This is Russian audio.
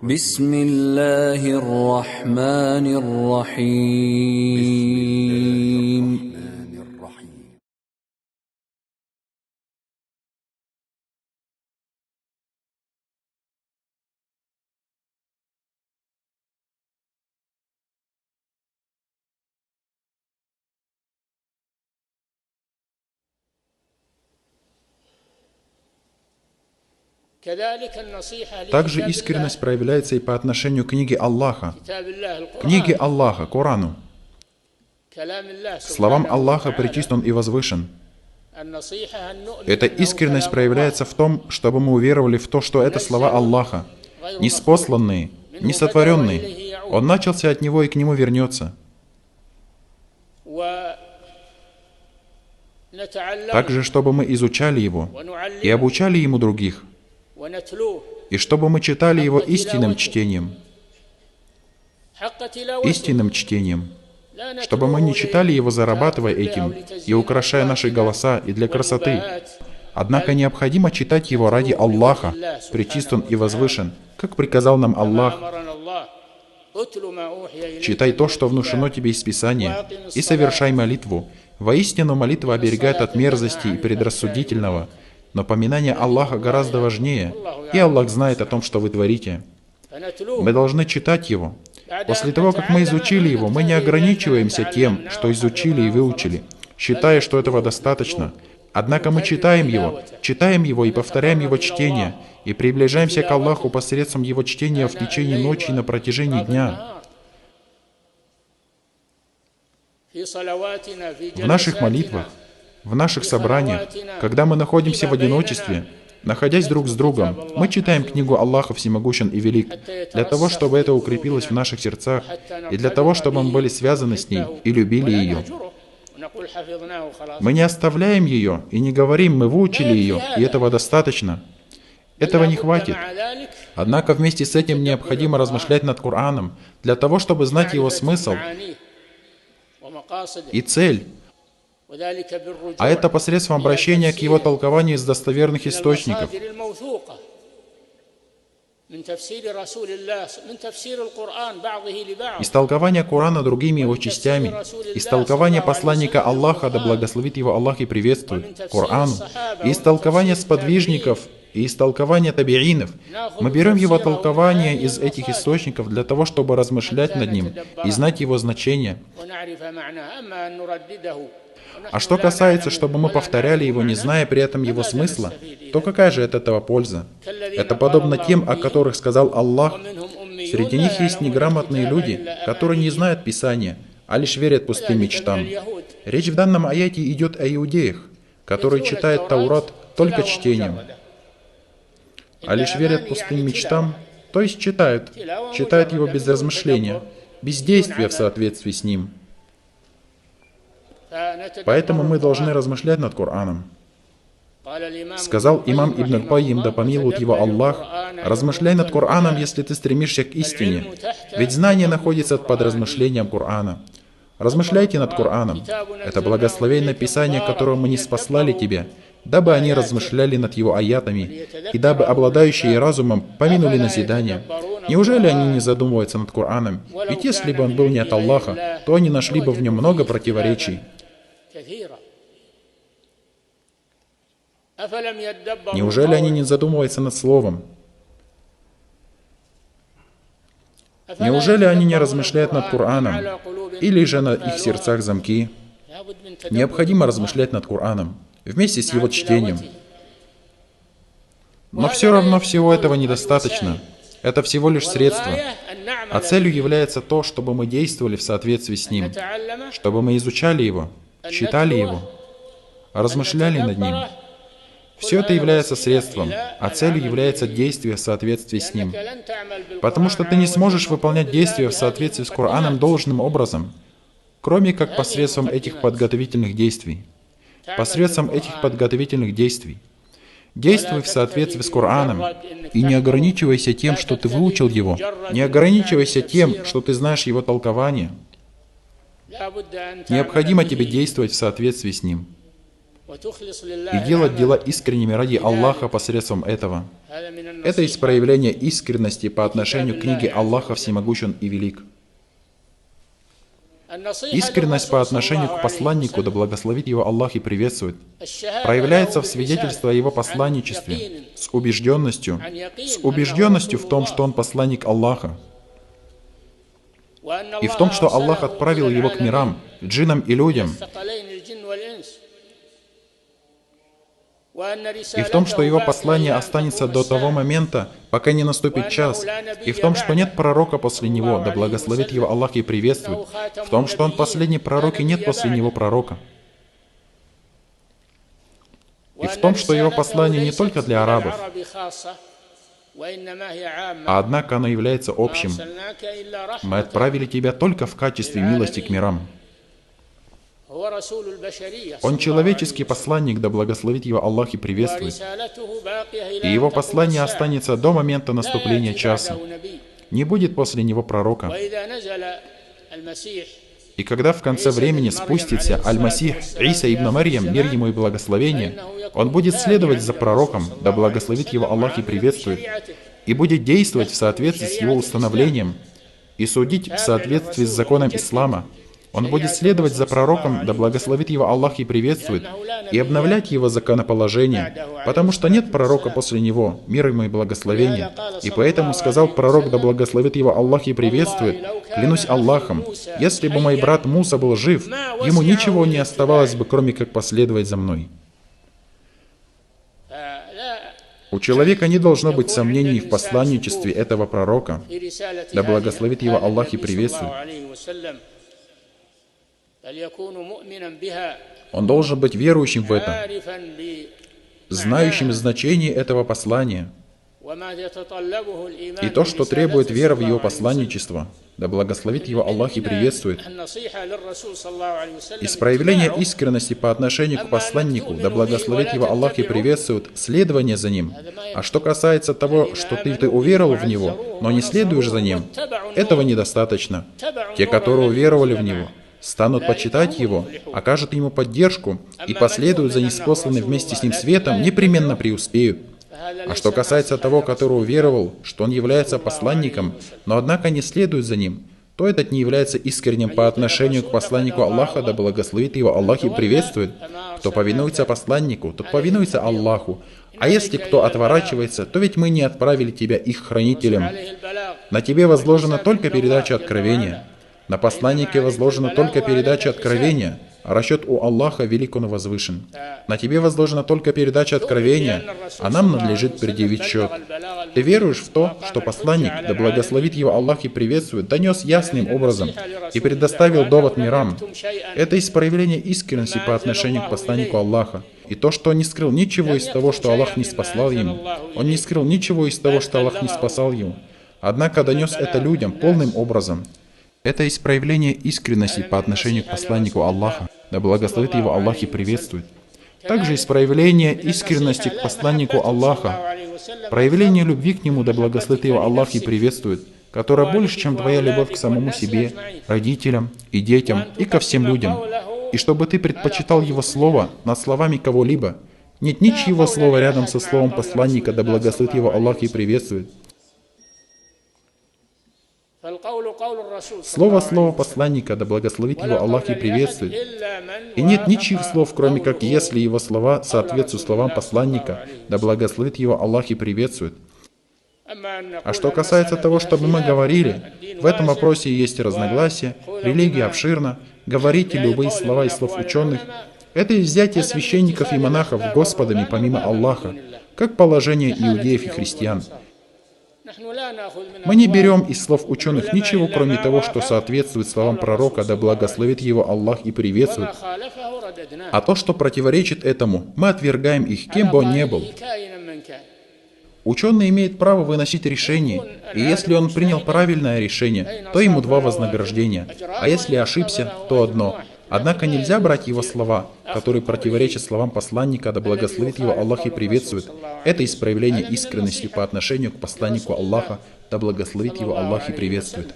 بسم الله الرحمن الرحيم Также искренность проявляется и по отношению к книге Аллаха, Корану. Словам Аллаха пречист Он и возвышен. Эта искренность проявляется в том, чтобы мы уверовали в то, что это слова Аллаха, неспосланные, несотворенные. Он начался от Него и к Нему вернется. Также, чтобы мы изучали Его и обучали Ему других, и чтобы мы читали его истинным чтением, чтобы мы не читали его, зарабатывая этим и украшая наши голоса и для красоты. Однако необходимо читать его ради Аллаха, пречист Он и возвышен, как приказал нам Аллах. Читай то, что внушено тебе из Писания, и совершай молитву. Воистину молитва оберегает от мерзости и предрассудительного, но поминание Аллаха гораздо важнее, и Аллах знает о том, что вы творите. Мы должны читать его. После того, как мы изучили его, мы не ограничиваемся тем, что изучили и выучили, считая, что этого достаточно. Однако мы читаем его и повторяем его чтение, и приближаемся к Аллаху посредством его чтения в течение ночи и на протяжении дня. В наших молитвах, в наших собраниях, когда мы находимся в одиночестве, находясь друг с другом, мы читаем книгу Аллаха Всемогущен и Велик, для того, чтобы это укрепилось в наших сердцах, и для того, чтобы мы были связаны с ней и любили ее. Мы не оставляем ее и не говорим, мы выучили ее, и этого достаточно. Этого не хватит. Однако вместе с этим необходимо размышлять над Кораном, для того, чтобы знать его смысл и цель. А это посредством обращения к его толкованию из достоверных источников. Из толкования Корана другими его частями, из толкования посланника Аллаха, да благословит его Аллах и приветствует, Корану, и из толкования сподвижников, и из толкования табиинов. Мы берем его толкование из этих источников для того, чтобы размышлять над ним и знать его значение. А что касается, чтобы мы повторяли его, не зная при этом его смысла, то какая же от этого польза? Это подобно тем, о которых сказал Аллах. Среди них есть неграмотные люди, которые не знают Писания, а лишь верят пустым мечтам. Речь в данном аяте идет о иудеях, которые читают Таурат только чтением, а лишь верят пустым мечтам, то есть читают его без размышления, без действия в соответствии с ним. Поэтому мы должны размышлять над Кораном. Сказал имам Ибн Аль-Кайим, да помилует его Аллах, размышляй над Кораном, если ты стремишься к истине, ведь знание находится под размышлением Корана. Размышляйте над Кораном. Это благословенное Писание, которое мы ниспослали тебе, дабы они размышляли над его аятами, и дабы обладающие разумом помянули назидание. Неужели они не задумываются над Кораном? Ведь если бы он был не от Аллаха, то они нашли бы в нем много противоречий. Неужели они не задумываются над словом? Неужели они не размышляют над Кораном? Или же на их сердцах замки? Необходимо размышлять над Кораном вместе с его чтением. Но все равно всего этого недостаточно. Это всего лишь средство. А целью является то, чтобы мы действовали в соответствии с ним, чтобы мы изучали его, читали его, размышляли над ним. Все это является средством, а целью является действие в соответствии с ним. Потому что ты не сможешь выполнять действия в соответствии с Кораном должным образом, кроме как посредством этих подготовительных действий. Посредством этих подготовительных действий. Действуй в соответствии с Кораном и не ограничивайся тем, что ты выучил его. Не ограничивайся тем, что ты знаешь его толкование. Необходимо тебе действовать в соответствии с ним. и делать дела искренними ради Аллаха посредством этого. Это есть проявление искренности по отношению к книге Аллаха Всемогущен и Велик. Искренность по отношению к посланнику, да благословит его Аллах и приветствует, проявляется в свидетельстве о его посланничестве с убежденностью в том, что он посланник Аллаха, и в том, что Аллах отправил его к мирам, джиннам и людям, и в том, что его послание останется до того момента, пока не наступит час, и в том, что нет пророка после него, да благословит его Аллах и приветствует, в том, что он последний пророк и нет после него пророка, и в том, что его послание не только для арабов, а однако оно является общим. Мы отправили тебя только в качестве милости к мирам. Он человеческий посланник, да благословит его Аллах и приветствует. И его послание останется до момента наступления часа. Не будет после него пророка. И когда в конце времени спустится Аль-Масих Иса ибн Марьям, мир ему и благословение, он будет следовать за пророком, да благословит его Аллах и приветствует, и будет действовать в соответствии с его установлением и судить в соответствии с законом Ислама. Он будет следовать за пророком, да благословит его Аллах и приветствует, и обновлять его законоположение, потому что нет пророка после него, мир ему и благословение. И поэтому сказал пророк, да благословит его Аллах и приветствует: «Клянусь Аллахом, если бы мой брат Муса был жив, ему ничего не оставалось бы, кроме как последовать за мной». У человека не должно быть сомнений в посланничестве этого пророка, да благословит его Аллах и приветствует. Он должен быть верующим в это, знающим значение этого послания, и то, что требует вера в его посланничество, да благословит его Аллах и приветствует. Из проявления искренности по отношению к посланнику, да благословит его Аллах и приветствует, следование за ним. А что касается того, что ты уверовал в него, но не следуешь за ним, этого недостаточно. Те, которые уверовали в него, станут почитать его, окажут ему поддержку и последуют за ниспосланным вместе с ним светом, непременно преуспеют. А что касается того, который уверовал, что он является посланником, но однако не следует за ним, то этот не является искренним по отношению к посланнику Аллаха, да благословит его Аллах и приветствует. Кто повинуется посланнику, тот повинуется Аллаху. А если кто отворачивается, то ведь мы не отправили тебя их хранителем. На тебе возложена только передача откровения. На посланнике возложена только передача откровения, а расчет у Аллаха велик, он возвышен. На тебе возложена только передача откровения, а нам надлежит предъявить счет. Ты веруешь в то, что посланник, да благословит его Аллах и приветствует, донес ясным образом и предоставил довод мирам. Это есть проявление искренности по отношению к посланнику Аллаха. И то, что он не скрыл ничего из того, что Аллах не спасал ему. Он не скрыл ничего из того, что Аллах не спасал ему. Однако донес это людям полным образом. Это есть проявление искренности по отношению к посланнику Аллаха, да благословит его Аллах и приветствует. Также есть проявление искренности к посланнику Аллаха, проявление любви к нему, да благословит его Аллах и приветствует, которая больше, чем твоя любовь к самому себе, родителям и детям, и ко всем людям. И чтобы ты предпочитал его слово над словами кого-либо. Нет ничьего слова рядом со словом посланника, да благословит его Аллах и приветствует. Слово посланника, да благословит его Аллах и приветствует. И нет ничьих слов, кроме как если его слова соответствуют словам посланника, да благословит его Аллах и приветствует. А что касается того, чтобы мы говорили, в этом вопросе есть разногласия, религия обширна, говорите любые слова из слов ученых. Это есть взятие священников и монахов Господами помимо Аллаха, как положение иудеев и христиан. Мы не берем из слов ученых ничего, кроме того, что соответствует словам пророка, да благословит его Аллах и приветствует. А то, что противоречит этому, мы отвергаем их, кем бы он ни был. Ученый имеет право выносить решение, и если он принял правильное решение, то ему 2 вознаграждения, а если ошибся, то 1. Однако нельзя брать его слова, которые противоречат словам посланника, да благословит его Аллах и приветствует. Это есть проявление искренности по отношению к посланнику Аллаха, да благословит его Аллах и приветствует.